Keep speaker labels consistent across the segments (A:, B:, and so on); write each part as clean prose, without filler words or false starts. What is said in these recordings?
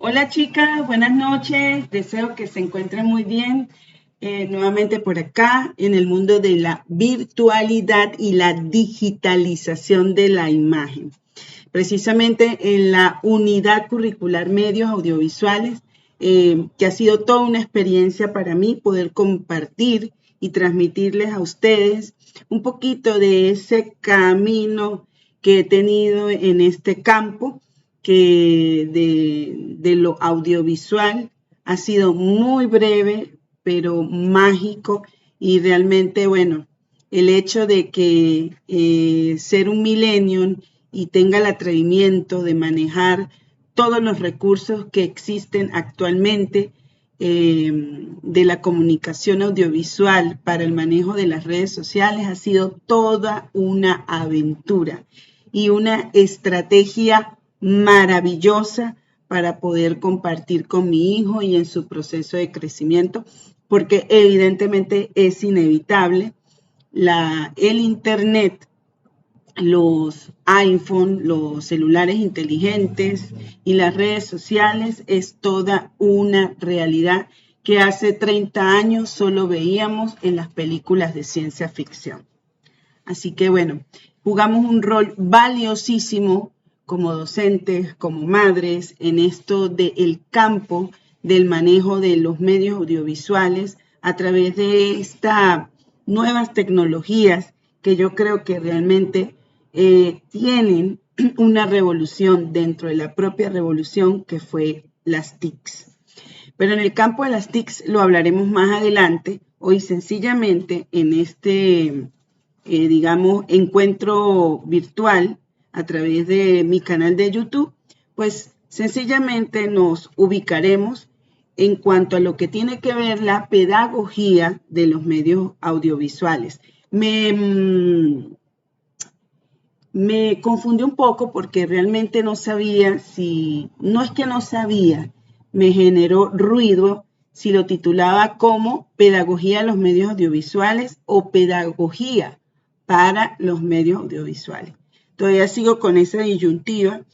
A: Hola chicas, buenas noches. Deseo que se encuentren muy bien. Nuevamente por acá en el mundo de la virtualidad y la digitalización de la imagen. Precisamente en la unidad curricular medios audiovisuales, que ha sido toda una experiencia para mí poder compartir y transmitirles a ustedes un poquito de ese camino que he tenido en este campo que de lo audiovisual ha sido muy breve, pero mágico y realmente, bueno, el hecho de que ser un millennial y tenga el atrevimiento de manejar todos los recursos que existen actualmente de la comunicación audiovisual para el manejo de las redes sociales ha sido toda una aventura y una estrategia maravillosa para poder compartir con mi hijo y en su proceso de crecimiento, porque evidentemente es inevitable. El Internet, los iPhone, los celulares inteligentes y las redes sociales es toda una realidad que hace 30 años solo veíamos en las películas de ciencia ficción. Así que bueno, jugamos un rol valiosísimo como docentes, como madres, en esto del campo del manejo de los medios audiovisuales a través de estas nuevas tecnologías que yo creo que realmente tienen una revolución dentro de la propia revolución que fue las TICs. Pero en el campo de las TICs lo hablaremos más adelante. Hoy sencillamente en este digamos, encuentro virtual a través de mi canal de YouTube, pues sencillamente nos ubicaremos en cuanto a lo que tiene que ver la pedagogía de los medios audiovisuales. Me confundí un poco porque realmente no sabía si, no es que no sabía, me generó ruido si lo titulaba como Pedagogía de los medios audiovisuales o Pedagogía para los medios audiovisuales. Todavía sigo con esa disyuntiva,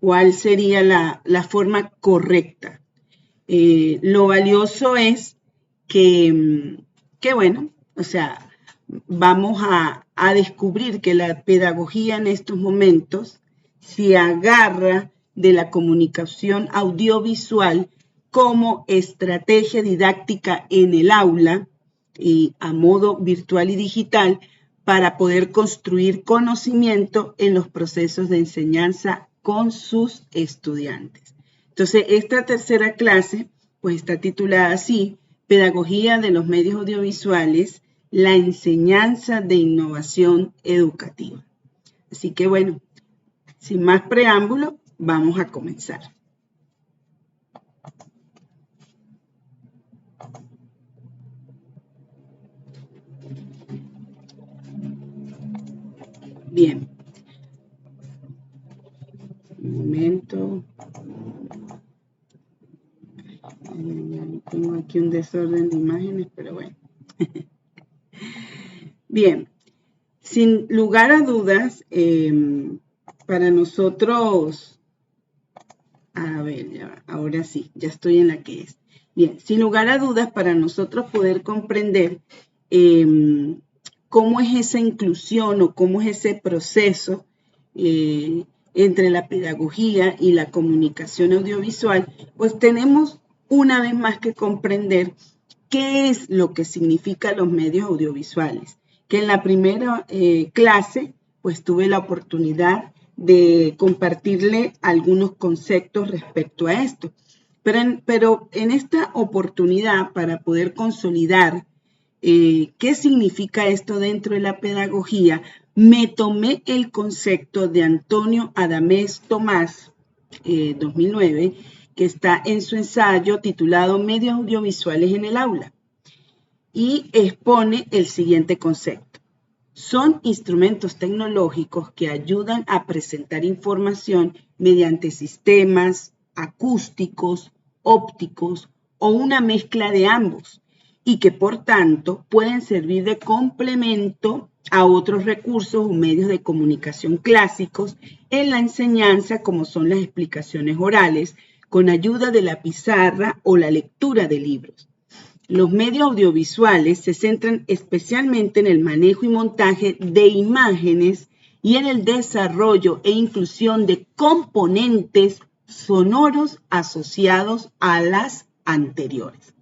A: cuál sería la forma correcta. Lo valioso es que bueno, o sea, vamos a descubrir que la pedagogía en estos momentos se agarra de la comunicación audiovisual como estrategia didáctica en el aula y a modo virtual y digital para poder construir conocimiento en los procesos de enseñanza con sus estudiantes. Entonces, esta tercera clase pues está titulada así, Pedagogía de los medios audiovisuales, la enseñanza de innovación educativa. Así que bueno, sin más preámbulo, vamos a comenzar. Bien. Un momento. Tengo aquí un desorden de imágenes, pero bueno. Bien, sin lugar a dudas, para nosotros, a ver, ya, ahora sí, ya estoy en la que es. Bien, sin lugar a dudas, para nosotros poder comprender cómo es esa inclusión o cómo es ese proceso entre la pedagogía y la comunicación audiovisual, pues tenemos una vez más que comprender qué es lo que significan los medios audiovisuales. Que en la primera clase, pues tuve la oportunidad de compartirle algunos conceptos respecto a esto. Pero en esta oportunidad, para poder consolidar qué significa esto dentro de la pedagogía, me tomé el concepto de Antonio Adamés Tomás, 2009, que está en su ensayo titulado Medios audiovisuales en el aula, y expone el siguiente concepto. Son instrumentos tecnológicos que ayudan a presentar información mediante sistemas acústicos, ópticos o una mezcla de ambos, y que por tanto pueden servir de complemento a otros recursos o medios de comunicación clásicos en la enseñanza, como son las explicaciones orales, con ayuda de la pizarra o la lectura de libros. Los medios audiovisuales se centran especialmente en el manejo y montaje de imágenes y en el desarrollo e inclusión de componentes sonoros asociados a las anteriores.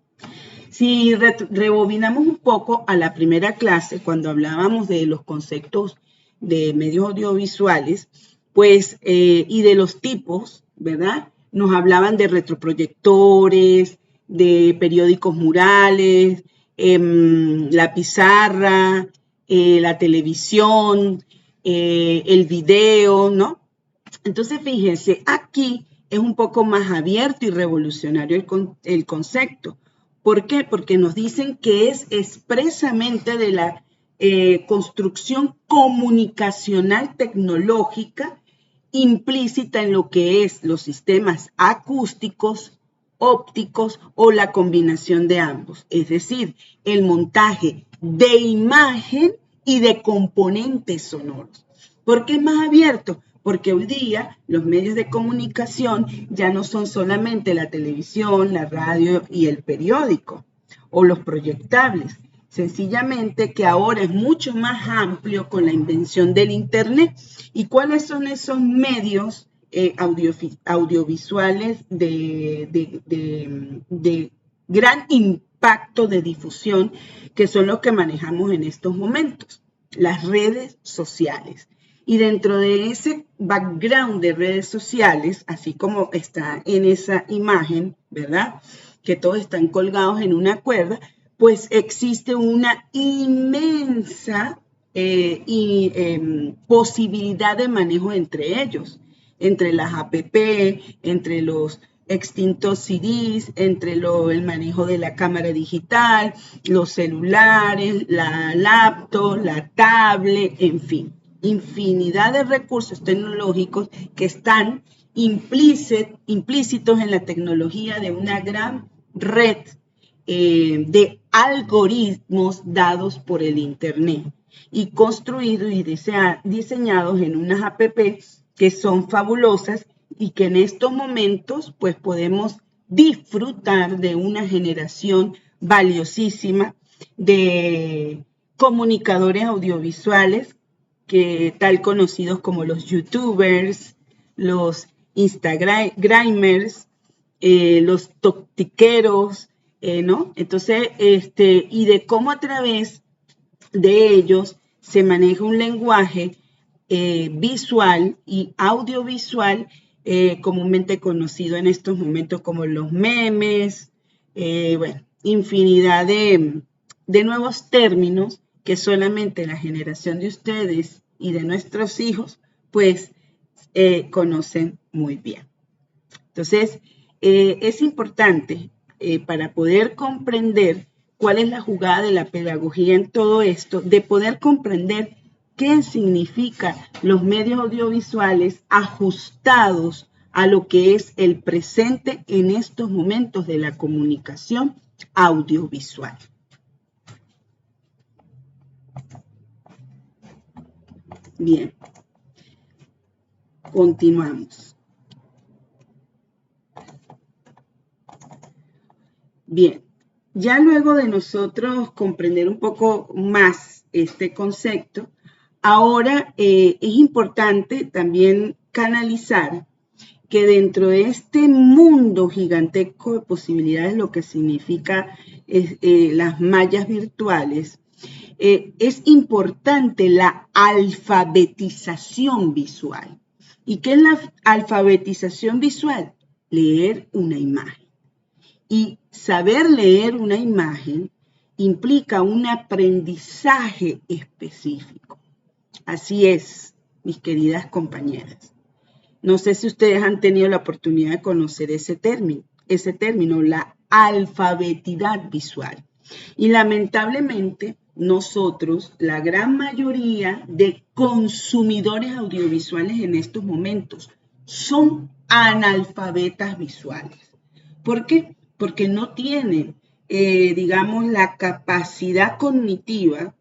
A: Si rebobinamos un poco a la primera clase, cuando hablábamos de los conceptos de medios audiovisuales, pues, y de los tipos, ¿verdad? Nos hablaban de retroproyectores, de periódicos murales, la pizarra, la televisión, el video, ¿no? Entonces, fíjense, aquí es un poco más abierto y revolucionario el concepto. ¿Por qué? Porque nos dicen que es expresamente de la construcción comunicacional tecnológica implícita en lo que es los sistemas acústicos, ópticos o la combinación de ambos. Es decir, el montaje de imagen y de componentes sonoros. ¿Por qué es más abierto? Porque hoy día los medios de comunicación ya no son solamente la televisión, la radio y el periódico o los proyectables. Sencillamente que ahora es mucho más amplio con la invención del Internet. ¿Y cuáles son esos medios audiovisuales de gran impacto de difusión que son los que manejamos en estos momentos? Las redes sociales. Y dentro de ese background de redes sociales, así como está en esa imagen, ¿verdad? Que todos están colgados en una cuerda, pues existe una inmensa posibilidad de manejo entre ellos, entre las app, entre los extintos CDs, entre el manejo de la cámara digital, los celulares, la laptop, la tablet, en fin. Infinidad de recursos tecnológicos que están implícitos en la tecnología de una gran red de algoritmos dados por el Internet y construidos y diseñados en unas app que son fabulosas y que en estos momentos pues podemos disfrutar de una generación valiosísima de comunicadores audiovisuales que tal conocidos como los youtubers, los instagramers, los toktiqueros, ¿no? Entonces, y de cómo a través de ellos se maneja un lenguaje visual y audiovisual comúnmente conocido en estos momentos como los memes, bueno, infinidad de nuevos términos que solamente la generación de ustedes y de nuestros hijos, pues, conocen muy bien. Entonces, es importante para poder comprender cuál es la jugada de la pedagogía en todo esto, de poder comprender qué significan los medios audiovisuales ajustados a lo que es el presente en estos momentos de la comunicación audiovisual. Bien, continuamos. Bien, ya luego de nosotros comprender un poco más este concepto, ahora es importante también canalizar que dentro de este mundo gigantesco de posibilidades, lo que significa las mallas virtuales, es importante la alfabetización visual. ¿Y qué es la alfabetización visual? Leer una imagen. Y saber leer una imagen implica un aprendizaje específico. Así es, mis queridas compañeras. No sé si ustedes han tenido la oportunidad de conocer ese término, la alfabetidad visual. Y lamentablemente nosotros, la gran mayoría de consumidores audiovisuales en estos momentos, son analfabetas visuales. ¿Por qué? Porque no tienen digamos, la capacidad cognitiva,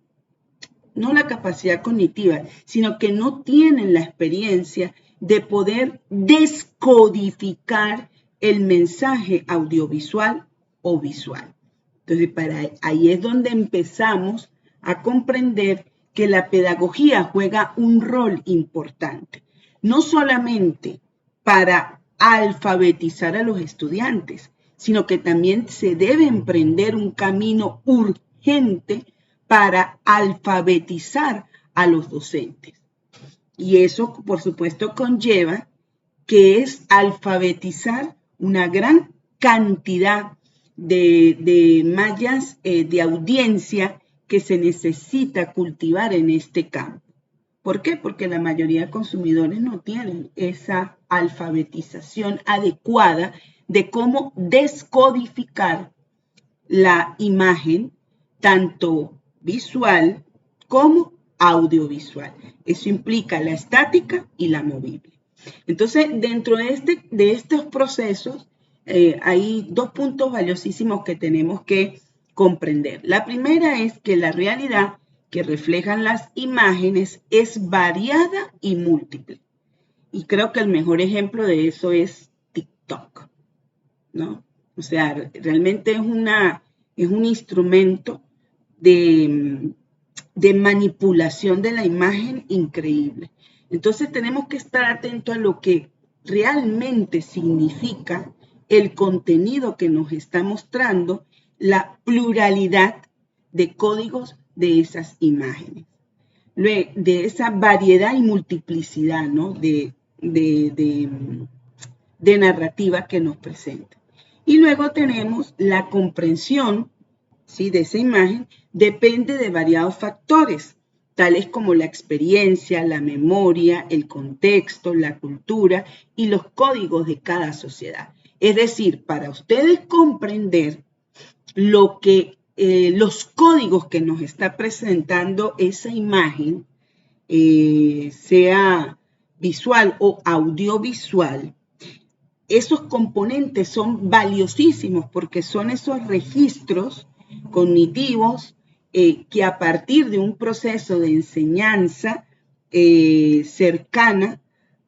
A: no la capacidad cognitiva, sino que no tienen la experiencia de poder descodificar el mensaje audiovisual o visual. Entonces, ahí es donde empezamos a comprender que la pedagogía juega un rol importante, no solamente para alfabetizar a los estudiantes, sino que también se debe emprender un camino urgente para alfabetizar a los docentes. Y eso, por supuesto, conlleva que es alfabetizar una gran cantidad de mallas de audiencia que se necesita cultivar en este campo. ¿Por qué? Porque la mayoría de consumidores no tienen esa alfabetización adecuada de cómo descodificar la imagen, tanto visual como audiovisual. Eso implica la estática y la movible. Entonces, dentro de estos procesos, hay dos puntos valiosísimos que tenemos que comprender. La primera es que la realidad que reflejan las imágenes es variada y múltiple. Y creo que el mejor ejemplo de eso es TikTok, ¿no? O sea, realmente es un instrumento de manipulación de la imagen increíble. Entonces tenemos que estar atentos a lo que realmente significa el contenido que nos está mostrando, la pluralidad de códigos de esas imágenes, de esa variedad y multiplicidad, ¿no? de narrativa que nos presenta. Y luego tenemos la comprensión, ¿sí?, de esa imagen, depende de variados factores, tales como la experiencia, la memoria, el contexto, la cultura y los códigos de cada sociedad. Es decir, para ustedes comprender lo que los códigos que nos está presentando esa imagen, sea visual o audiovisual, esos componentes son valiosísimos porque son esos registros cognitivos que a partir de un proceso de enseñanza cercana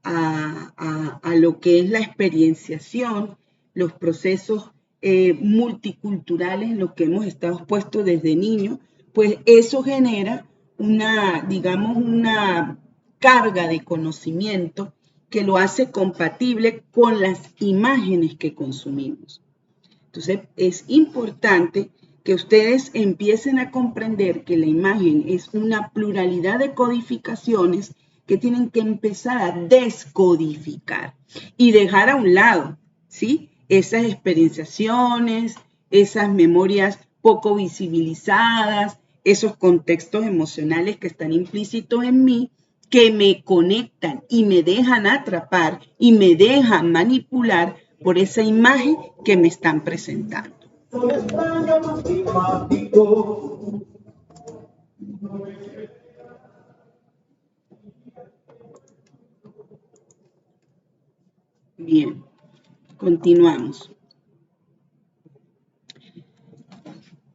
A: a lo que es la experienciación, los procesos multiculturales en los que hemos estado expuestos desde niños, pues eso genera digamos, una carga de conocimiento que lo hace compatible con las imágenes que consumimos. Entonces, es importante que ustedes empiecen a comprender que la imagen es una pluralidad de codificaciones que tienen que empezar a descodificar y dejar a un lado, ¿sí?, esas experienciaciones, esas memorias poco visibilizadas, esos contextos emocionales que están implícitos en mí, que me conectan y me dejan atrapar y me dejan manipular por esa imagen que me están presentando. Bien, continuamos.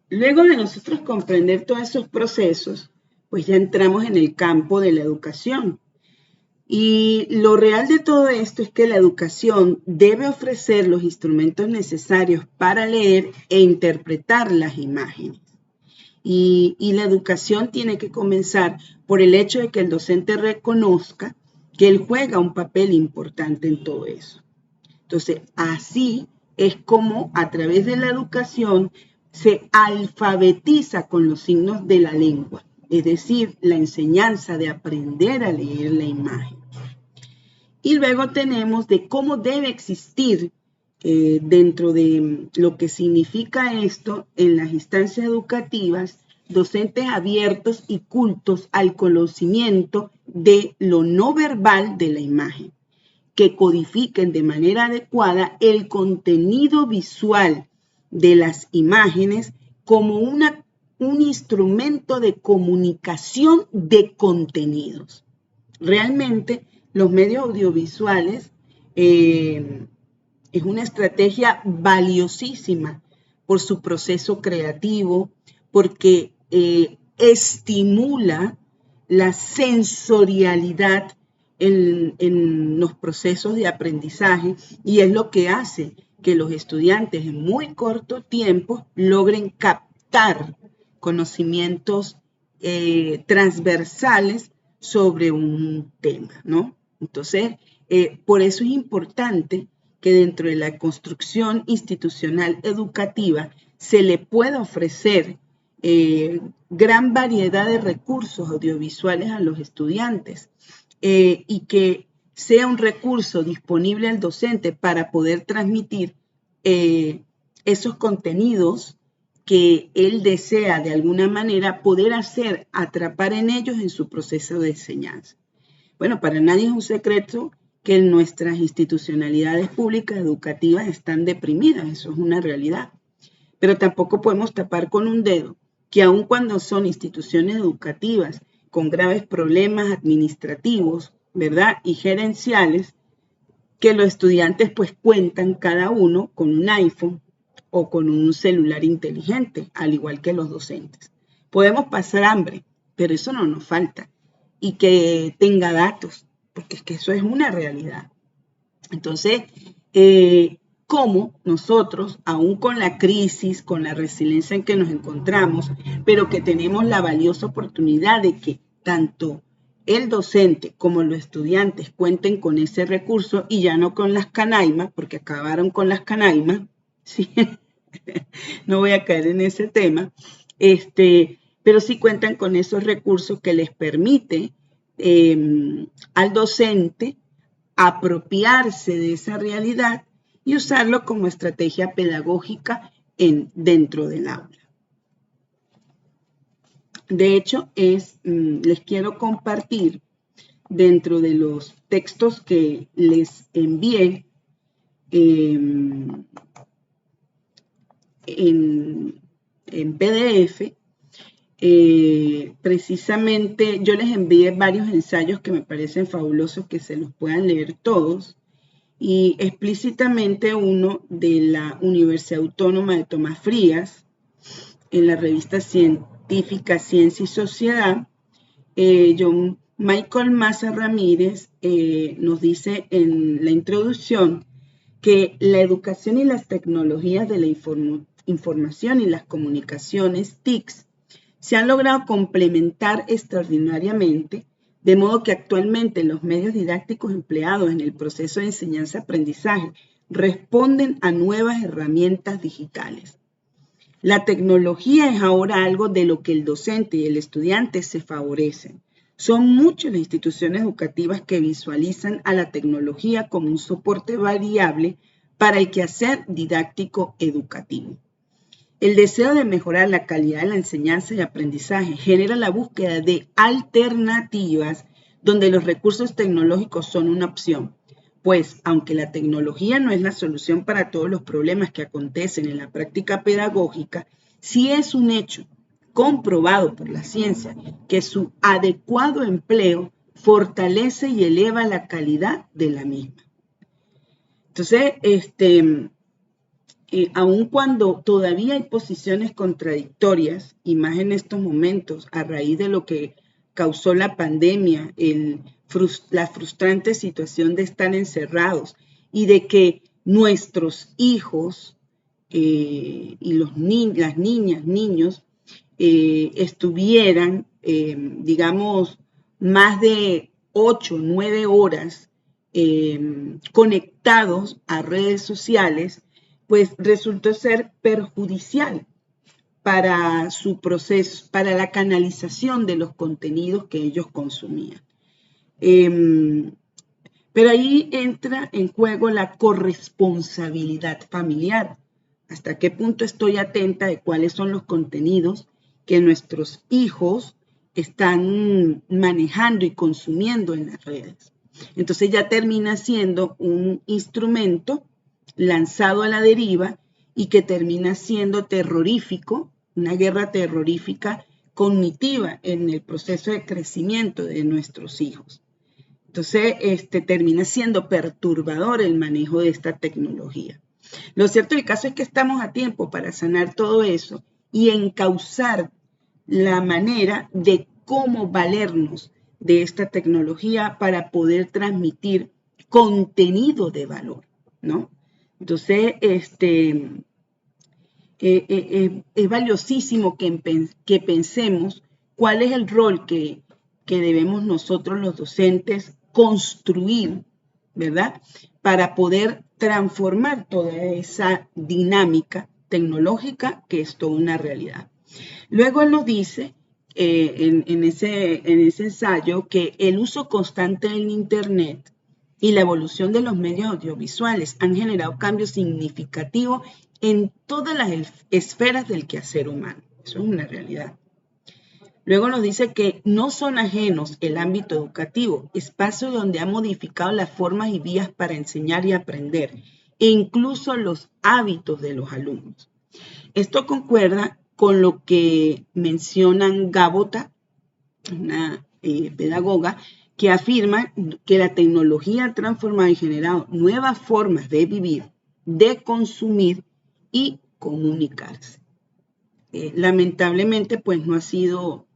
A: Luego de nosotros comprender todos esos procesos, pues ya entramos en el campo de la educación. Y lo real de todo esto es que la educación debe ofrecer los instrumentos necesarios para leer e interpretar las imágenes. Y la educación tiene que comenzar por el hecho de que el docente reconozca que él juega un papel importante en todo eso. Entonces, así es como a través de la educación se alfabetiza con los signos de la lengua, es decir, la enseñanza de aprender a leer la imagen. Y luego tenemos de cómo debe existir dentro de lo que significa esto en las instancias educativas, docentes abiertos y cultos al conocimiento de lo no verbal de la imagen, que codifiquen de manera adecuada el contenido visual de las imágenes como un instrumento de comunicación de contenidos. Realmente, los medios audiovisuales es una estrategia valiosísima por su proceso creativo, porque estimula la sensorialidad en los procesos de aprendizaje y es lo que hace que los estudiantes en muy corto tiempo logren captar conocimientos transversales sobre un tema, ¿no? Entonces, por eso es importante que dentro de la construcción institucional educativa se le pueda ofrecer gran variedad de recursos audiovisuales a los estudiantes y que sea un recurso disponible al docente para poder transmitir esos contenidos que él desea de alguna manera poder hacer atrapar en ellos en su proceso de enseñanza. Bueno, para nadie es un secreto que nuestras institucionalidades públicas educativas están deprimidas, eso es una realidad. Pero tampoco podemos tapar con un dedo que aun cuando son instituciones educativas con graves problemas administrativos, ¿verdad? Y gerenciales, que los estudiantes pues cuentan cada uno con un iPhone o con un celular inteligente, al igual que los docentes. Podemos pasar hambre, pero eso no nos falta. Y que tenga datos, porque es que eso es una realidad. Entonces, cómo nosotros, aún con la crisis, con la resiliencia en que nos encontramos, pero que tenemos la valiosa oportunidad de que tanto el docente como los estudiantes cuenten con ese recurso y ya no con las canaimas, porque acabaron con las canaimas, ¿sí? No voy a caer en ese tema, pero sí cuentan con esos recursos que les permite al docente apropiarse de esa realidad y usarlo como estrategia pedagógica dentro del aula. De hecho, les quiero compartir dentro de los textos que les envié en PDF, precisamente yo les envié varios ensayos que me parecen fabulosos que se los puedan leer todos y explícitamente uno de la Universidad Autónoma de Tomás Frías en la revista científica Ciencia y Sociedad. Michael Maza Ramírez nos dice en la introducción que la educación y las tecnologías de la información y las comunicaciones, TICs, se han logrado complementar extraordinariamente, de modo que actualmente los medios didácticos empleados en el proceso de enseñanza-aprendizaje responden a nuevas herramientas digitales. La tecnología es ahora algo de lo que el docente y el estudiante se favorecen. Son muchas las instituciones educativas que visualizan a la tecnología como un soporte variable para el quehacer didáctico educativo. El deseo de mejorar la calidad de la enseñanza y aprendizaje genera la búsqueda de alternativas donde los recursos tecnológicos son una opción, pues aunque la tecnología no es la solución para todos los problemas que acontecen en la práctica pedagógica, sí es un hecho comprobado por la ciencia que su adecuado empleo fortalece y eleva la calidad de la misma. Entonces, aun cuando todavía hay posiciones contradictorias, y más en estos momentos, a raíz de lo que causó la pandemia, la frustrante situación de estar encerrados y de que nuestros hijos y las niñas, niños, estuvieran, digamos, más de 8 o 9 horas conectados a redes sociales, pues resultó ser perjudicial para su proceso, para la canalización de los contenidos que ellos consumían. Pero ahí entra en juego la corresponsabilidad familiar. ¿Hasta qué punto estoy atenta de cuáles son los contenidos que nuestros hijos están manejando y consumiendo en las redes? Entonces ya termina siendo un instrumento lanzado a la deriva y que termina siendo terrorífico, una guerra terrorífica cognitiva en el proceso de crecimiento de nuestros hijos. Entonces, termina siendo perturbador el manejo de esta tecnología. Lo cierto del caso es que estamos a tiempo para sanar todo eso y encauzar la manera de cómo valernos de esta tecnología para poder transmitir contenido de valor, ¿no? Entonces, es valiosísimo que pensemos cuál es el rol que debemos nosotros los docentes construir, ¿verdad? Para poder transformar toda esa dinámica tecnológica que es toda una realidad. Luego él nos dice en ese ensayo que el uso constante del Internet y la evolución de los medios audiovisuales han generado cambios significativos en todas las esferas del quehacer humano. Eso es una realidad. Luego nos dice que no son ajenos el ámbito educativo, espacio donde ha modificado las formas y vías para enseñar y aprender, e incluso los hábitos de los alumnos. Esto concuerda con lo que mencionan Gabota, una pedagoga, que afirma que la tecnología ha transformado y generado nuevas formas de vivir, de consumir y comunicarse. Lamentablemente, pues no ha sido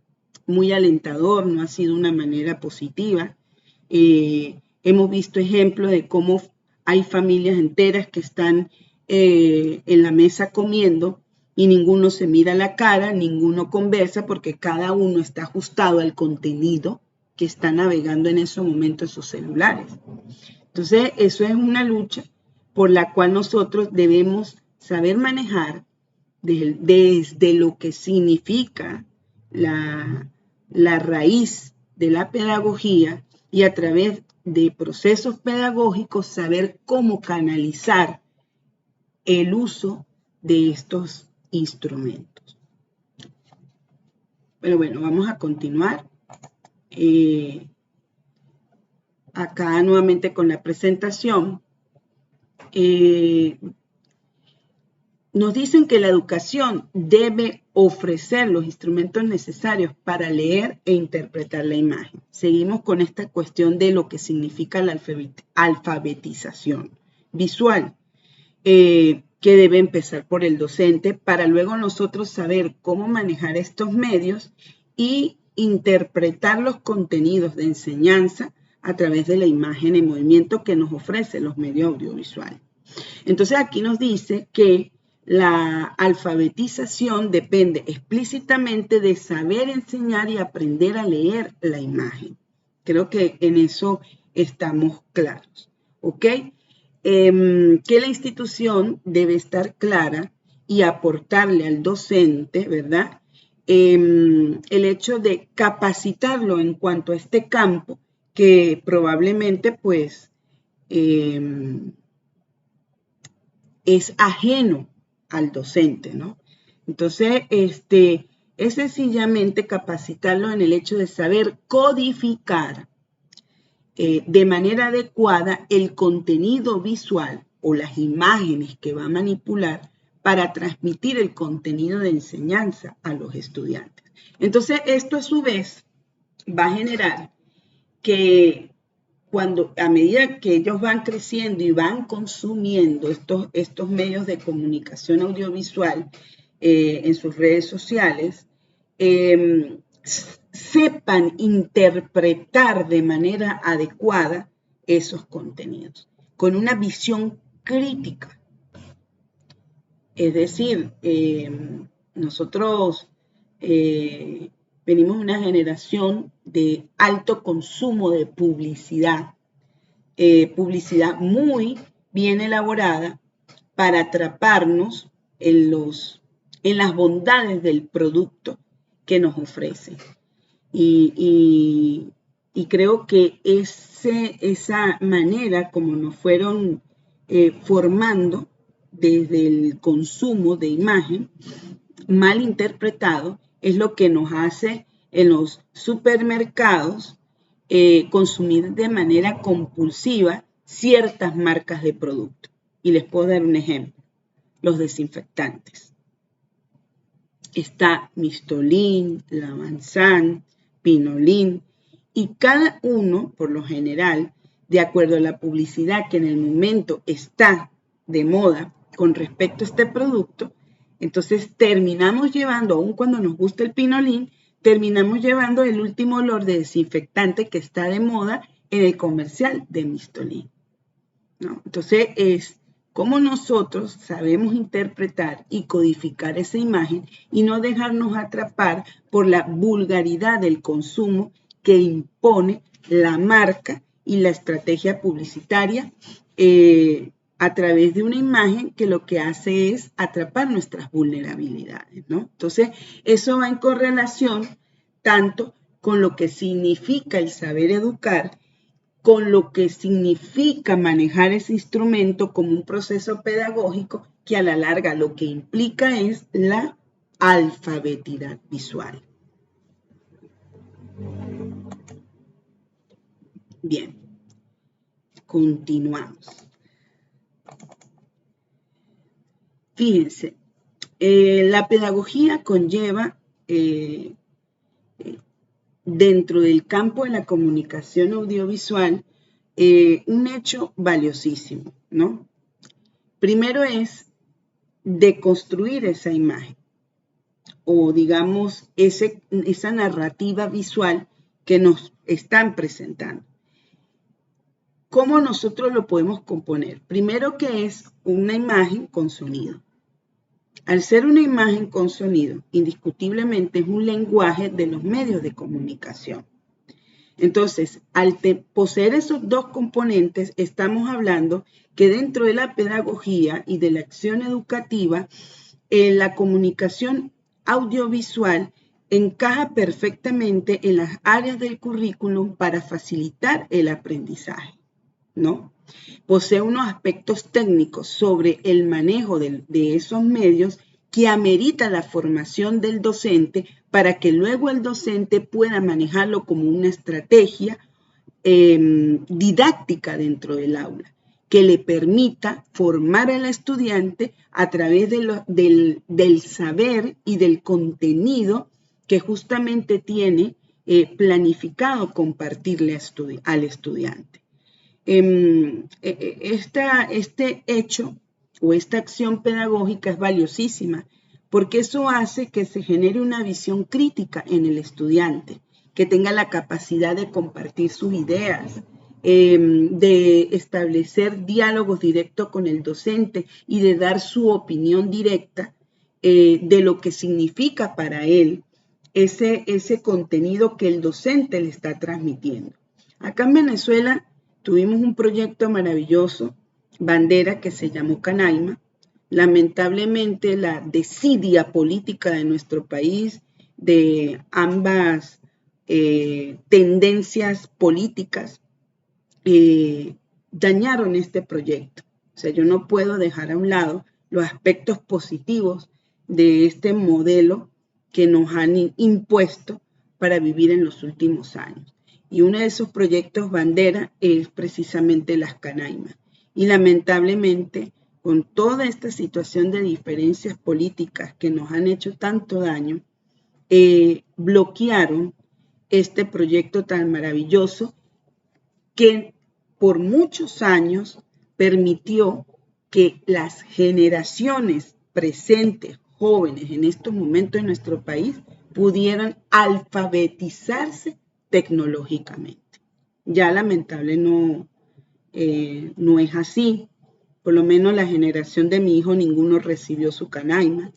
A: muy alentador, no ha sido una manera positiva. Hemos visto ejemplos de cómo hay familias enteras que están en la mesa comiendo y ninguno se mira la cara, ninguno conversa porque cada uno está ajustado al contenido que está navegando en ese momento en sus celulares. Entonces, eso es una lucha por la cual nosotros debemos saber manejar desde lo que significa la raíz de la pedagogía y a través de procesos pedagógicos saber cómo canalizar el uso de estos instrumentos. Pero bueno, vamos a continuar. Acá nuevamente con la presentación. Nos dicen que la educación debe ofrecer los instrumentos necesarios para leer e interpretar la imagen. Seguimos con esta cuestión de lo que significa la alfabetización visual, que debe empezar por el docente para luego nosotros saber cómo manejar estos medios y interpretar los contenidos de enseñanza a través de la imagen en movimiento que nos ofrecen los medios audiovisuales. Entonces aquí nos dice que la alfabetización depende explícitamente de saber enseñar y aprender a leer la imagen. Creo que en eso estamos claros, ¿ok? Que la institución debe estar clara y aportarle al docente, ¿verdad? El hecho de capacitarlo en cuanto a este campo que probablemente, pues, es ajeno al docente, ¿no? Entonces, es sencillamente capacitarlo en el hecho de saber codificar de manera adecuada el contenido visual o las imágenes que va a manipular para transmitir el contenido de enseñanza a los estudiantes. Entonces, esto a su vez va a generar que a medida que ellos van creciendo y van consumiendo estos medios de comunicación audiovisual en sus redes sociales, sepan interpretar de manera adecuada esos contenidos, con una visión crítica. Es decir, nosotros venimos de una generación de alto consumo de publicidad, publicidad muy bien elaborada para atraparnos en las bondades del producto que nos ofrece. Y creo que esa manera como nos fueron formando desde el consumo de imagen mal interpretado es lo que nos hace en los supermercados consumir de manera compulsiva ciertas marcas de producto. Y les puedo dar un ejemplo, los desinfectantes. Está Mistolin, Lavanzan, Pinolin, y cada uno, por lo general, de acuerdo a la publicidad que en el momento está de moda, con respecto a este producto, entonces terminamos llevando, aun cuando nos gusta el pinolín, terminamos llevando el último olor de desinfectante que está de moda en el comercial de Mistolín, ¿no? Entonces es cómo nosotros sabemos interpretar y codificar esa imagen y no dejarnos atrapar por la vulgaridad del consumo que impone la marca y la estrategia publicitaria a través de una imagen que lo que hace es atrapar nuestras vulnerabilidades, ¿no? Entonces, eso va en correlación tanto con lo que significa el saber educar, con lo que significa manejar ese instrumento como un proceso pedagógico que a la larga lo que implica es la alfabetidad visual. Bien, continuamos. Fíjense, la pedagogía conlleva dentro del campo de la comunicación audiovisual un hecho valiosísimo, ¿no? Primero es deconstruir esa imagen o digamos esa narrativa visual que nos están presentando. ¿Cómo nosotros lo podemos componer? Primero que es una imagen con sonido. Al ser una imagen con sonido, indiscutiblemente es un lenguaje de los medios de comunicación. Entonces, al poseer esos dos componentes, estamos hablando que dentro de la pedagogía y de la acción educativa, la comunicación audiovisual encaja perfectamente en las áreas del currículum para facilitar el aprendizaje, ¿no? Posee unos aspectos técnicos sobre el manejo de esos medios que amerita la formación del docente para que luego el docente pueda manejarlo como una estrategia didáctica dentro del aula, que le permita formar al estudiante a través del saber y del contenido que justamente tiene planificado compartirle al estudiante. Este hecho o esta acción pedagógica es valiosísima porque eso hace que se genere una visión crítica en el estudiante, que tenga la capacidad de compartir sus ideas, de establecer diálogos directos con el docente y de dar su opinión directa de lo que significa para él ese contenido que el docente le está transmitiendo. Acá en Venezuela tuvimos un proyecto maravilloso, bandera, que se llamó Canaima. Lamentablemente, la desidia política de nuestro país, de ambas tendencias políticas, dañaron este proyecto. O sea, yo no puedo dejar a un lado los aspectos positivos de este modelo que nos han impuesto para vivir en los últimos años. Y uno de esos proyectos bandera es precisamente las Canaimas. Y lamentablemente, con toda esta situación de diferencias políticas que nos han hecho tanto daño, bloquearon este proyecto tan maravilloso que por muchos años permitió que las generaciones presentes, jóvenes en estos momentos en nuestro país, pudieran alfabetizarse tecnológicamente. Ya lamentable no es así. Por lo menos la generación de mi hijo, ninguno recibió su Canaima.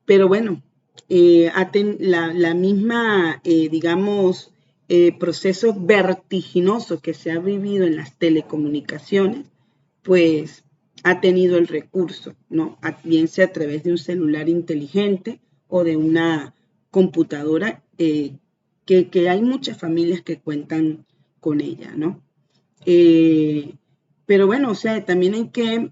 A: Pero bueno, la misma, digamos, proceso vertiginoso que se ha vivido en las telecomunicaciones, pues ha tenido el recurso, ¿no? Bien sea a través de un celular inteligente o de una computadora, que hay muchas familias que cuentan con ella, ¿no? Pero bueno, o sea, también hay que,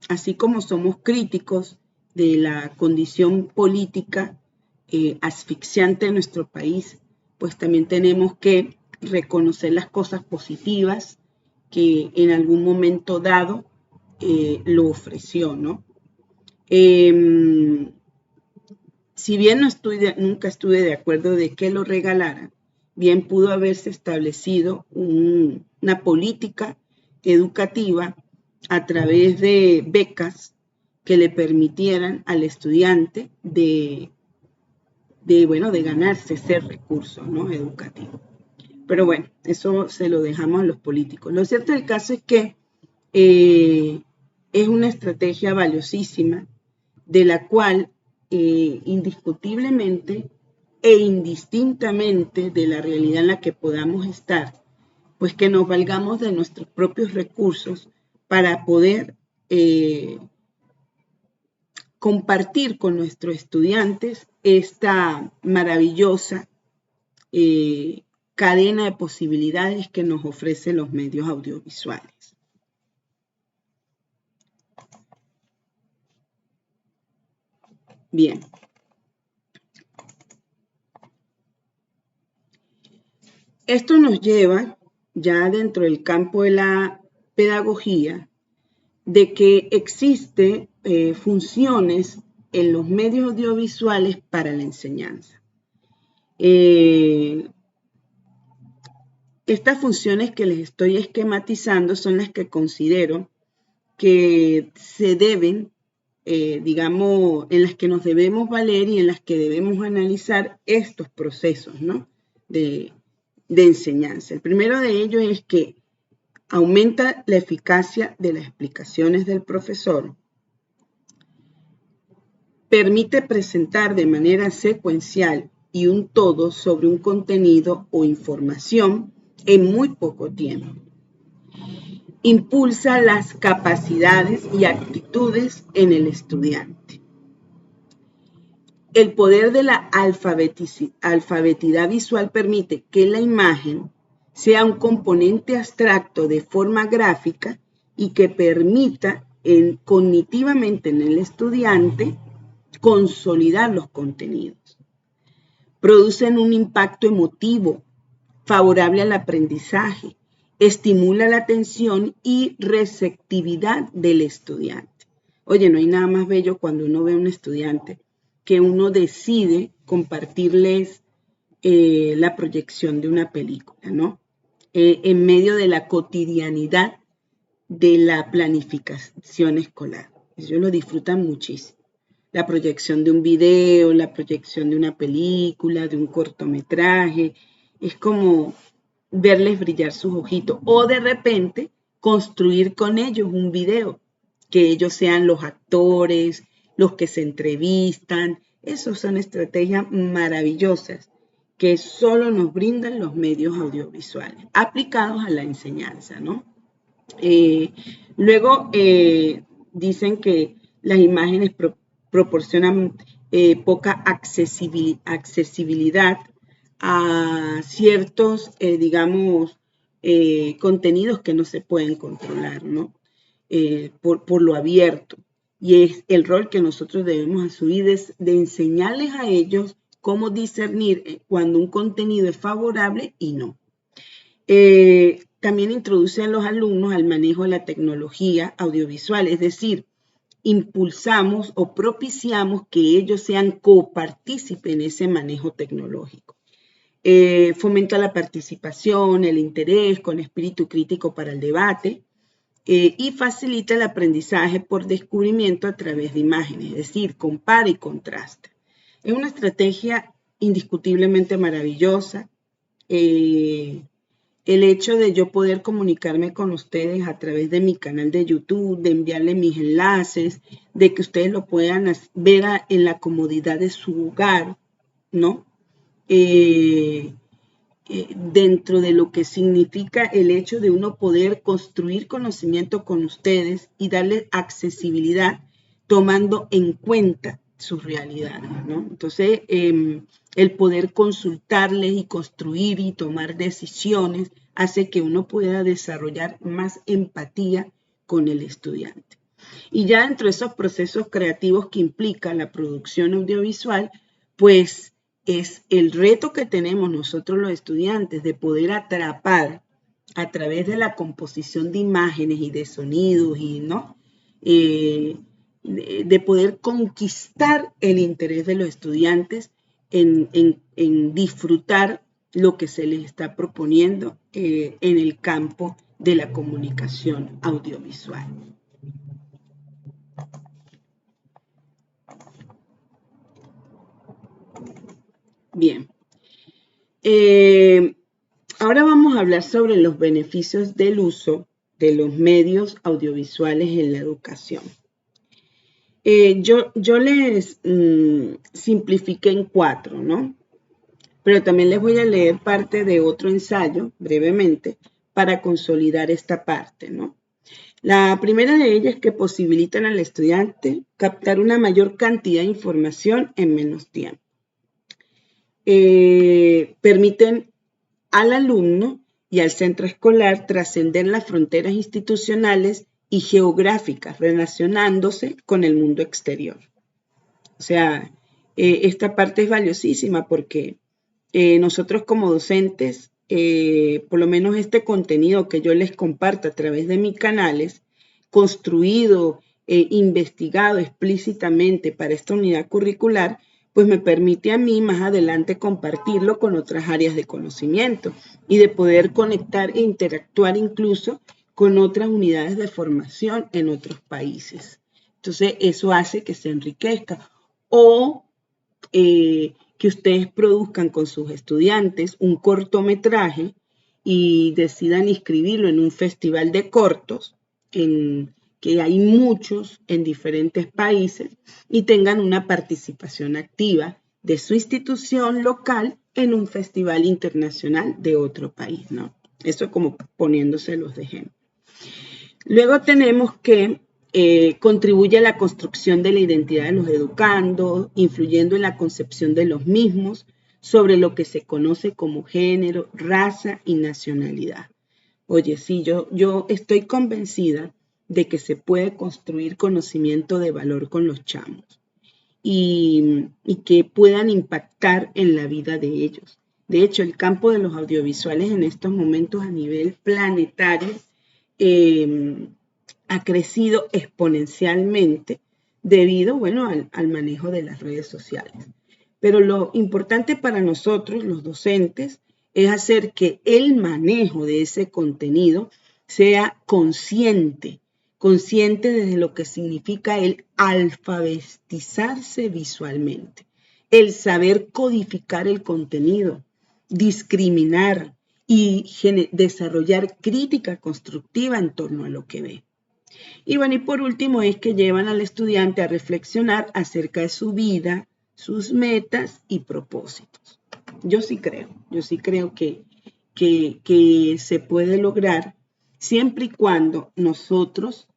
A: así como somos críticos de la condición política asfixiante de nuestro país, pues también tenemos que reconocer las cosas positivas que en algún momento dado lo ofreció, ¿no? Si bien nunca estuve de acuerdo de que lo regalara, bien pudo haberse establecido una política educativa a través de becas que le permitieran al estudiante de ganarse ese recurso, ¿no?, educativo. Pero bueno, eso se lo dejamos a los políticos. Lo cierto del caso es que es una estrategia valiosísima de la cual indiscutiblemente e indistintamente de la realidad en la que podamos estar, pues que nos valgamos de nuestros propios recursos para poder compartir con nuestros estudiantes esta maravillosa cadena de posibilidades que nos ofrecen los medios audiovisuales. Bien. Esto nos lleva ya dentro del campo de la pedagogía de que existen funciones en los medios audiovisuales para la enseñanza. Estas funciones que les estoy esquematizando son las que considero que se deben, digamos, en las que nos debemos valer y en las que debemos analizar estos procesos, ¿no?, de enseñanza. El primero de ellos es que aumenta la eficacia de las explicaciones del profesor, permite presentar de manera secuencial y un todo sobre un contenido o información en muy poco tiempo. Impulsa las capacidades y actitudes en el estudiante. El poder de la alfabetidad visual permite que la imagen sea un componente abstracto de forma gráfica y que permita cognitivamente en el estudiante consolidar los contenidos. Producen un impacto emotivo favorable al aprendizaje, estimula la atención y receptividad del estudiante. Oye, no hay nada más bello cuando uno ve a un estudiante que uno decide compartirles la proyección de una película, ¿no? En medio de la cotidianidad de la planificación escolar. Ellos lo disfrutan muchísimo. La proyección de un video, la proyección de una película, de un cortometraje, es como verles brillar sus ojitos. O de repente construir con ellos un video, que ellos sean los actores, los que se entrevistan. Esas son estrategias maravillosas que solo nos brindan los medios audiovisuales aplicados a la enseñanza, ¿no? Luego dicen que las imágenes proporcionan poca accesibilidad a ciertos, digamos, contenidos que no se pueden controlar, ¿no? Por lo abierto. Y es el rol que nosotros debemos asumir de enseñarles a ellos cómo discernir cuando un contenido es favorable y no. También introduce a los alumnos al manejo de la tecnología audiovisual, es decir, impulsamos o propiciamos que ellos sean copartícipes en ese manejo tecnológico. Fomenta la participación, el interés con espíritu crítico para el debate y facilita el aprendizaje por descubrimiento a través de imágenes, es decir, compara y contrasta. Es una estrategia indiscutiblemente maravillosa. El hecho de yo poder comunicarme con ustedes a través de mi canal de YouTube, de enviarles mis enlaces, de que ustedes lo puedan ver en la comodidad de su hogar, ¿no? Dentro de lo que significa el hecho de uno poder construir conocimiento con ustedes y darles accesibilidad tomando en cuenta sus realidades, ¿no? Entonces, el poder consultarles y construir y tomar decisiones hace que uno pueda desarrollar más empatía con el estudiante. Y ya dentro de esos procesos creativos que implica la producción audiovisual, pues es el reto que tenemos nosotros los estudiantes de poder atrapar a través de la composición de imágenes y de sonidos y, ¿no? De poder conquistar el interés de los estudiantes en disfrutar lo que se les está proponiendo en el campo de la comunicación audiovisual. Bien. Ahora vamos a hablar sobre los beneficios del uso de los medios audiovisuales en la educación. Yo les simplifiqué en 4, ¿no? Pero también les voy a leer parte de otro ensayo, brevemente, para consolidar esta parte, ¿no? La primera de ellas es que posibilitan al estudiante captar una mayor cantidad de información en menos tiempo. Permiten al alumno y al centro escolar trascender las fronteras institucionales y geográficas, relacionándose con el mundo exterior. O sea, esta parte es valiosísima porque nosotros como docentes, por lo menos este contenido que yo les comparto a través de mis canales, construido, investigado explícitamente para esta unidad curricular, pues me permite a mí más adelante compartirlo con otras áreas de conocimiento y de poder conectar e interactuar incluso con otras unidades de formación en otros países. Entonces, eso hace que se enriquezca. O que ustedes produzcan con sus estudiantes un cortometraje y decidan inscribirlo en un festival de cortos, que hay muchos en diferentes países, y tengan una participación activa de su institución local en un festival internacional de otro país, ¿no? Eso como poniéndoselos de ejemplo. Luego tenemos que contribuye a la construcción de la identidad de los educandos, influyendo en la concepción de los mismos sobre lo que se conoce como género, raza y nacionalidad. Oye, sí, yo estoy convencida de que se puede construir conocimiento de valor con los chamos y que puedan impactar en la vida de ellos. De hecho, el campo de los audiovisuales en estos momentos a nivel planetario ha crecido exponencialmente debido, bueno, al manejo de las redes sociales. Pero lo importante para nosotros, los docentes, es hacer que el manejo de ese contenido sea consciente desde lo que significa el alfabetizarse visualmente, el saber codificar el contenido, discriminar y desarrollar crítica constructiva en torno a lo que ve. Y bueno, y por último es que llevan al estudiante a reflexionar acerca de su vida, sus metas y propósitos. Yo sí creo que se puede lograr siempre y cuando nosotros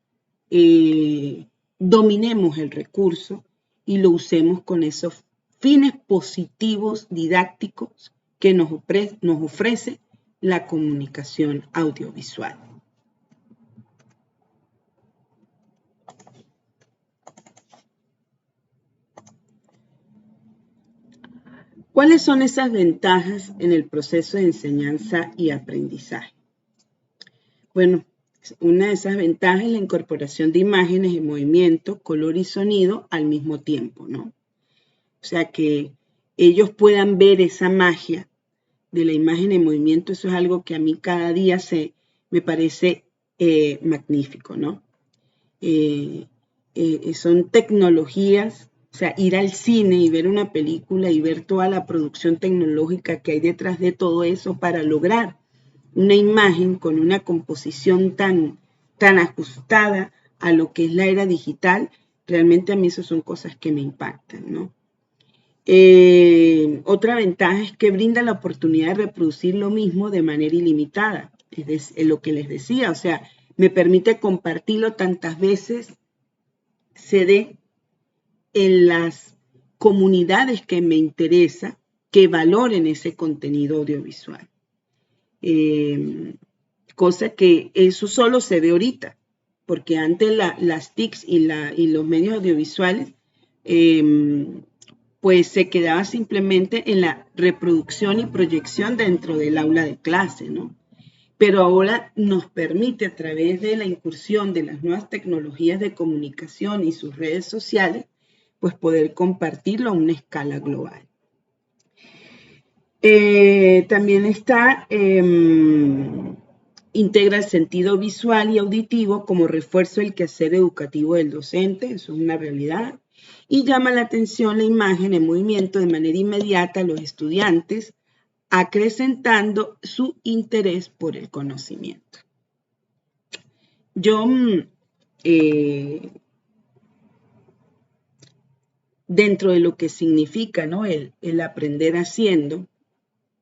A: dominemos el recurso y lo usemos con esos fines positivos didácticos que nos ofrece la comunicación audiovisual. ¿Cuáles son esas ventajas en el proceso de enseñanza y aprendizaje? Bueno, una de esas ventajas es la incorporación de imágenes en movimiento, color y sonido al mismo tiempo, ¿no? O sea, que ellos puedan ver esa magia de la imagen en movimiento, eso es algo que a mí cada día me parece magnífico, ¿no? Son tecnologías, o sea, ir al cine y ver una película y ver toda la producción tecnológica que hay detrás de todo eso para lograr una imagen con una composición tan ajustada a lo que es la era digital, realmente a mí eso son cosas que me impactan, ¿no? Otra ventaja es que brinda la oportunidad de reproducir lo mismo de manera ilimitada, es lo que les decía, o sea, me permite compartirlo tantas veces se dé en las comunidades que me interesa que valoren ese contenido audiovisual. Cosa que eso solo se ve ahorita, porque antes las TICs y los medios audiovisuales pues se quedaba simplemente en la reproducción y proyección dentro del aula de clase, ¿no? Pero ahora nos permite a través de la incursión de las nuevas tecnologías de comunicación y sus redes sociales, pues poder compartirlo a una escala global. También está integra el sentido visual y auditivo como refuerzo del quehacer educativo del docente, eso es una realidad, y llama la atención la imagen en movimiento de manera inmediata a los estudiantes, acrecentando su interés por el conocimiento. Yo, dentro de lo que significa, ¿no?, el aprender haciendo,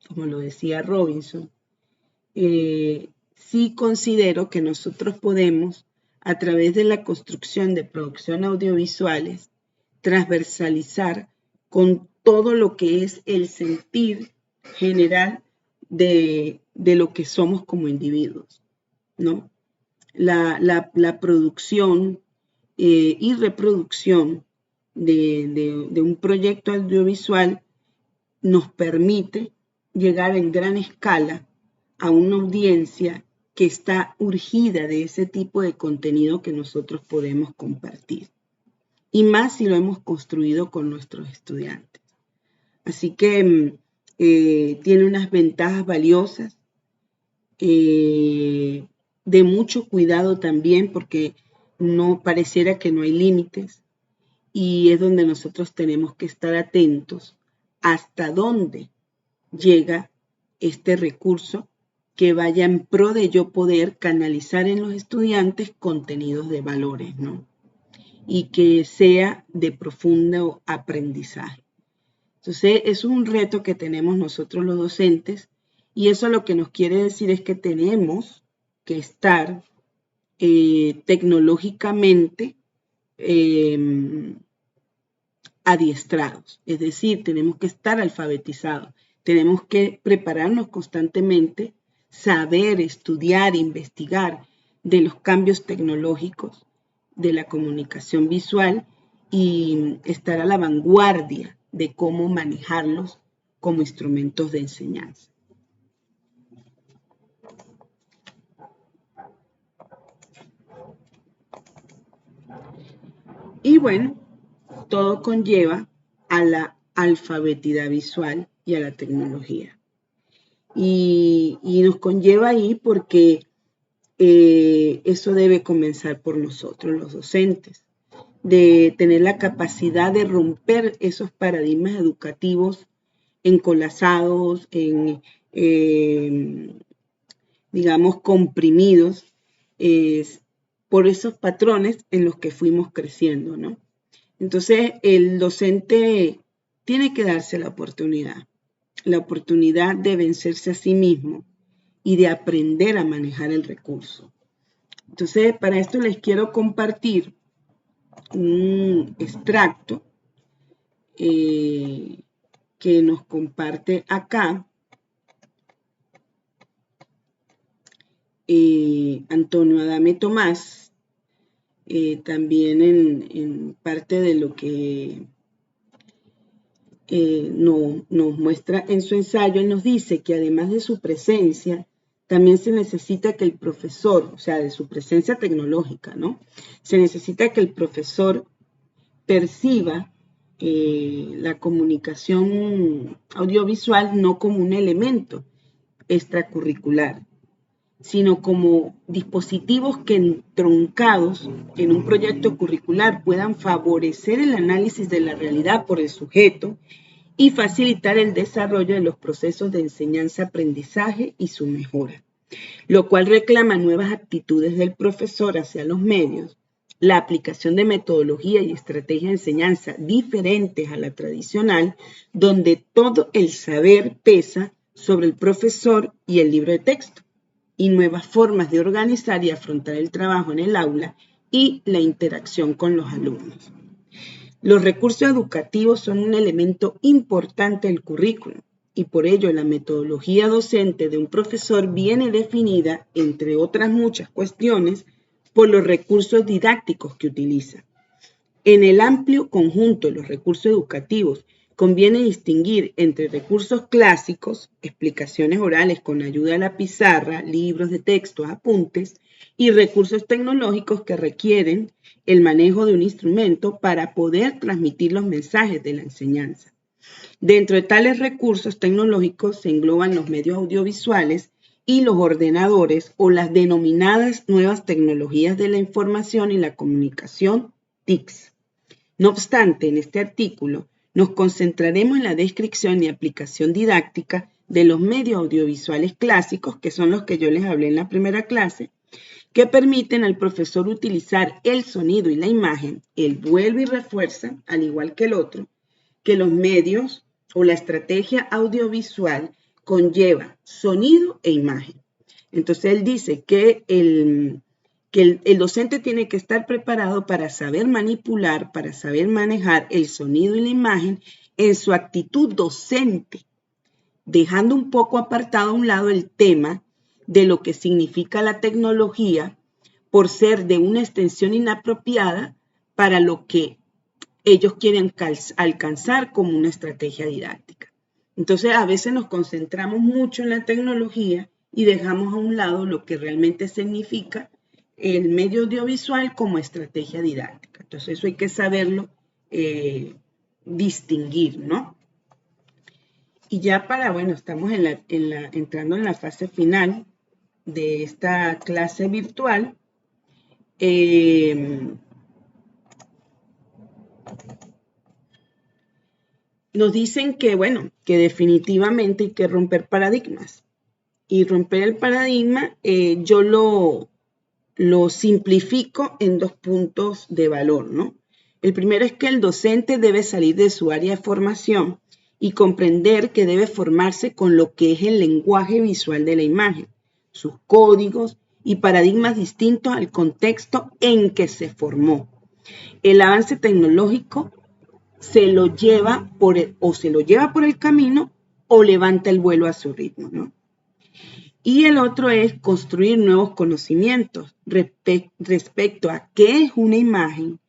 A: como lo decía Robinson, sí considero que nosotros podemos, a través de la construcción de producción audiovisuales, transversalizar con todo lo que es el sentir general de lo que somos como individuos, ¿no? La producción y reproducción de un proyecto audiovisual nos permite llegar en gran escala a una audiencia que está urgida de ese tipo de contenido que nosotros podemos compartir. Y más si lo hemos construido con nuestros estudiantes. Así que tiene unas ventajas valiosas, de mucho cuidado también, porque no pareciera que no hay límites, y es donde nosotros tenemos que estar atentos hasta dónde llega este recurso que vaya en pro de yo poder canalizar en los estudiantes contenidos de valores, ¿no? Y que sea de profundo aprendizaje. Entonces, es un reto que tenemos nosotros los docentes, y eso lo que nos quiere decir es que tenemos que estar tecnológicamente adiestrados, es decir, tenemos que estar alfabetizados, tenemos que prepararnos constantemente, saber, estudiar, investigar de los cambios tecnológicos, de la comunicación visual, y estar a la vanguardia de cómo manejarlos como instrumentos de enseñanza. Y bueno, todo conlleva a la alfabetidad visual y a la tecnología. Y nos conlleva ahí porque eso debe comenzar por nosotros, los docentes, de tener la capacidad de romper esos paradigmas educativos encolapsados, digamos, comprimidos por esos patrones en los que fuimos creciendo, ¿no? Entonces, el docente tiene que darse la oportunidad de vencerse a sí mismo y de aprender a manejar el recurso. Entonces, para esto les quiero compartir un extracto que nos comparte acá Antonio Adame Tomás, también en parte de lo que nos muestra en su ensayo. Él nos dice que además de su presencia, también se necesita que el profesor, o sea, de su presencia tecnológica, ¿no? Se necesita que el profesor perciba la comunicación audiovisual no como un elemento extracurricular, sino como dispositivos que entroncados en un proyecto curricular puedan favorecer el análisis de la realidad por el sujeto y facilitar el desarrollo de los procesos de enseñanza-aprendizaje y su mejora, lo cual reclama nuevas actitudes del profesor hacia los medios, la aplicación de metodología y estrategias de enseñanza diferentes a la tradicional, donde todo el saber pesa sobre el profesor y el libro de texto, y nuevas formas de organizar y afrontar el trabajo en el aula y la interacción con los alumnos. Los recursos educativos son un elemento importante del currículum, y por ello la metodología docente de un profesor viene definida, entre otras muchas cuestiones, por los recursos didácticos que utiliza. En el amplio conjunto de los recursos educativos, conviene distinguir entre recursos clásicos, explicaciones orales con ayuda de la pizarra, libros de texto, apuntes, y recursos tecnológicos que requieren el manejo de un instrumento para poder transmitir los mensajes de la enseñanza. Dentro de tales recursos tecnológicos se engloban los medios audiovisuales y los ordenadores o las denominadas nuevas tecnologías de la información y la comunicación, TICs. No obstante, en este artículo nos concentraremos en la descripción y aplicación didáctica de los medios audiovisuales clásicos, que son los que yo les hablé en la primera clase, que permiten al profesor utilizar el sonido y la imagen. Él vuelve y refuerza, al igual que el otro, que los medios o la estrategia audiovisual conlleva sonido e imagen. Entonces él dice que el docente tiene que estar preparado para saber manipular, para saber manejar el sonido y la imagen en su actitud docente, dejando un poco apartado a un lado el tema de lo que significa la tecnología por ser de una extensión inapropiada para lo que ellos quieren alcanzar como una estrategia didáctica. Entonces, a veces nos concentramos mucho en la tecnología y dejamos a un lado lo que realmente significa el medio audiovisual como estrategia didáctica. Entonces, eso hay que saberlo distinguir, ¿no? Y ya estamos entrando en la fase final de esta clase virtual. Nos dicen que definitivamente hay que romper paradigmas. Y romper el paradigma, yo lo simplifico en 2 puntos de valor, ¿no? El primero es que el docente debe salir de su área de formación y comprender que debe formarse con lo que es el lenguaje visual de la imagen, sus códigos y paradigmas distintos al contexto en que se formó. El avance tecnológico se lo lleva por el camino o levanta el vuelo a su ritmo, ¿no? Y el otro es construir nuevos conocimientos respecto a qué es una imagen,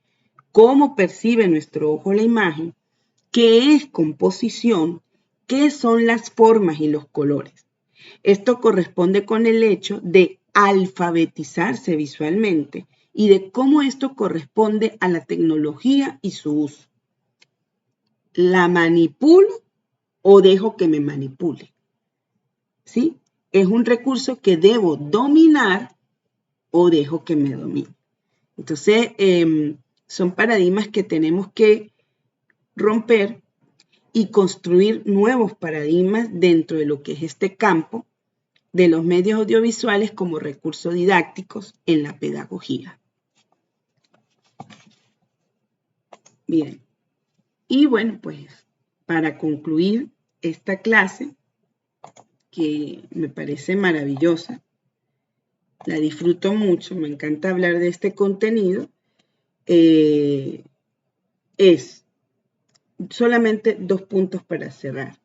A: cómo percibe nuestro ojo la imagen, qué es composición, qué son las formas y los colores. Esto corresponde con el hecho de alfabetizarse visualmente y de cómo esto corresponde a la tecnología y su uso. ¿La manipulo o dejo que me manipule? ¿Sí? ¿Es un recurso que debo dominar o dejo que me domine? Entonces, son paradigmas que tenemos que romper y construir nuevos paradigmas dentro de lo que es este campo de los medios audiovisuales como recursos didácticos en la pedagogía. Bien, y para concluir esta clase, que me parece maravillosa, la disfruto mucho, me encanta hablar de este contenido, es solamente 2 puntos para cerrar.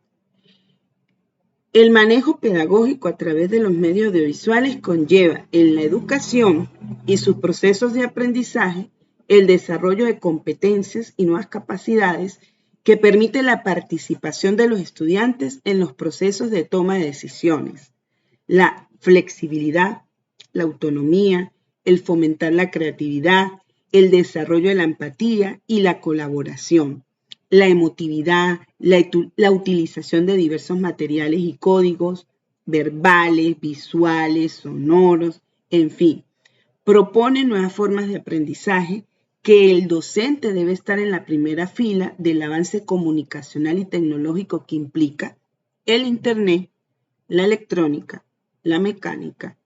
A: El manejo pedagógico a través de los medios audiovisuales conlleva en la educación y sus procesos de aprendizaje el desarrollo de competencias y nuevas capacidades que permiten la participación de los estudiantes en los procesos de toma de decisiones, la flexibilidad, la autonomía, el fomentar la creatividad, el desarrollo de la empatía y la colaboración, la emotividad, la utilización de diversos materiales y códigos, verbales, visuales, sonoros, en fin. Propone nuevas formas de aprendizaje que el docente debe estar en la primera fila del avance comunicacional y tecnológico que implica el Internet, la electrónica, la mecánica,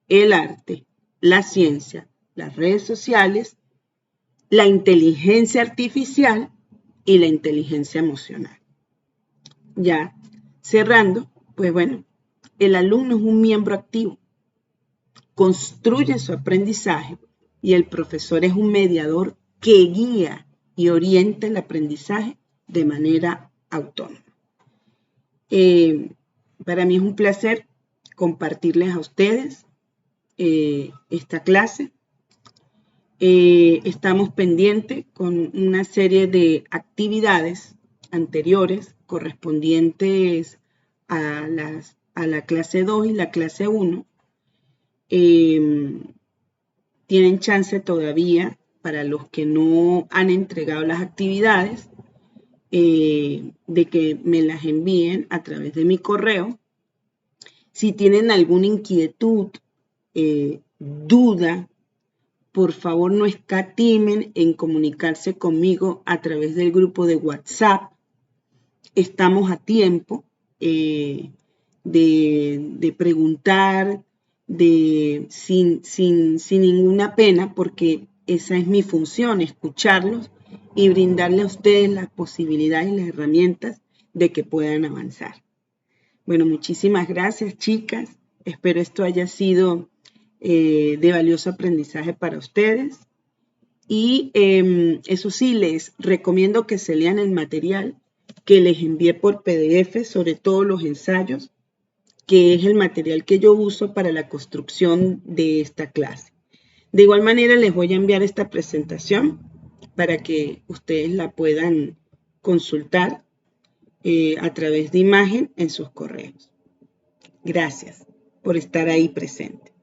A: el arte, la ciencia, las redes sociales, la inteligencia artificial y la inteligencia emocional. Ya cerrando, el alumno es un miembro activo, construye su aprendizaje y el profesor es un mediador que guía y orienta el aprendizaje de manera autónoma. Para mí es un placer compartirles a ustedes esta clase. Estamos pendientes con una serie de actividades anteriores correspondientes a la clase 2 y la clase 1. Tienen chance todavía, para los que no han entregado las actividades, de que me las envíen a través de mi correo Si tienen alguna inquietud, duda, por favor no escatimen en comunicarse conmigo a través del grupo de WhatsApp. Estamos a tiempo de preguntar sin ninguna pena, porque esa es mi función, escucharlos y brindarle a ustedes las posibilidades y las herramientas de que puedan avanzar. Bueno, muchísimas gracias, chicas. Espero esto haya sido de valioso aprendizaje para ustedes. Y eso sí, les recomiendo que se lean el material que les envié por PDF, sobre todo los ensayos, que es el material que yo uso para la construcción de esta clase. De igual manera, les voy a enviar esta presentación para que ustedes la puedan consultar a través de imagen en sus correos. Gracias por estar ahí presente.